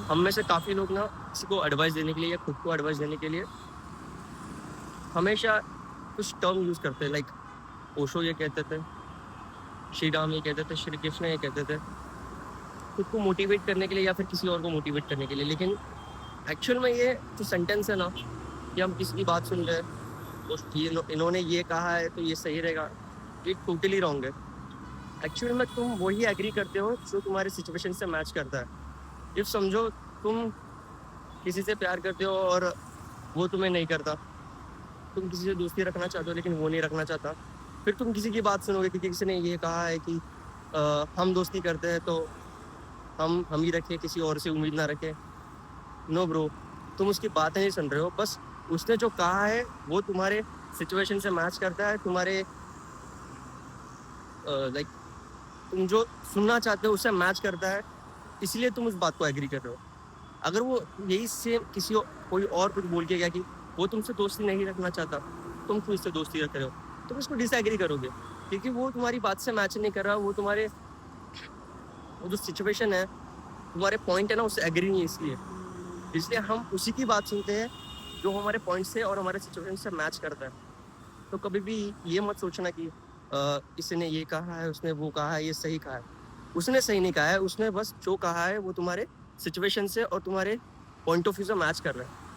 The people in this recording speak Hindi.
हम में से काफ़ी लोग ना किसी को एडवाइस देने के लिए या खुद को एडवाइस देने के लिए हमेशा कुछ टर्म यूज़ करते हैं। लाइक ओशो ये कहते थे, श्री राम ये कहते थे, श्री कृष्ण ये कहते थे, खुद को मोटिवेट करने के लिए या फिर किसी और को मोटिवेट करने के लिए। लेकिन एक्चुअल में ये जो सेंटेंस है ना, कि हम किसी की बात सुन रहे हैं और इन्होंने ये कहा है तो ये सही रहेगा, ये टोटली रॉन्ग है। एक्चुअल में तुम वही एग्री करते हो जो तुम्हारे सिचुएशन से मैच करता है। इफ समझो तुम किसी से प्यार करते हो और वो तुम्हें नहीं करता, तुम किसी से दोस्ती रखना चाहते हो लेकिन वो नहीं रखना चाहता, फिर तुम किसी की बात सुनोगे क्योंकि किसी ने ये कहा है कि हम दोस्ती करते हैं तो हम ही रखें, किसी और से उम्मीद ना रखें। नो ब्रो, तुम उसकी बातें नहीं सुन रहे हो, बस उसने जो कहा है वो तुम्हारे सिचुएशन से मैच करता है, तुम्हारे लाइक तुम जो सुनना चाहते हो उससे मैच करता है, इसलिए तुम उस बात को एग्री कर रहे हो। अगर वो यही सेम कोई और कुछ बोल के गया कि वो तुमसे दोस्ती नहीं रखना चाहता, तुम क्यों इससे दोस्ती रख रहे हो, तुम इसको डिसएग्री करोगे क्योंकि वो तुम्हारी बात से मैच नहीं कर रहा, वो जो सिचुएशन है, तुम्हारे पॉइंट है ना, उससे एग्री नहीं है। इसलिए हम उसी की बात सुनते हैं जो हमारे पॉइंट से और हमारे सिचुएशन से मैच करता है। तो कभी भी ये मत सोचना कि इसने ये कहा है, उसने वो कहा है, ये सही कहा है। उसने सही नहीं कहा है, उसने बस जो कहा है वो तुम्हारे सिचुएशन से और तुम्हारे पॉइंट ऑफ व्यू से मैच कर रहा है।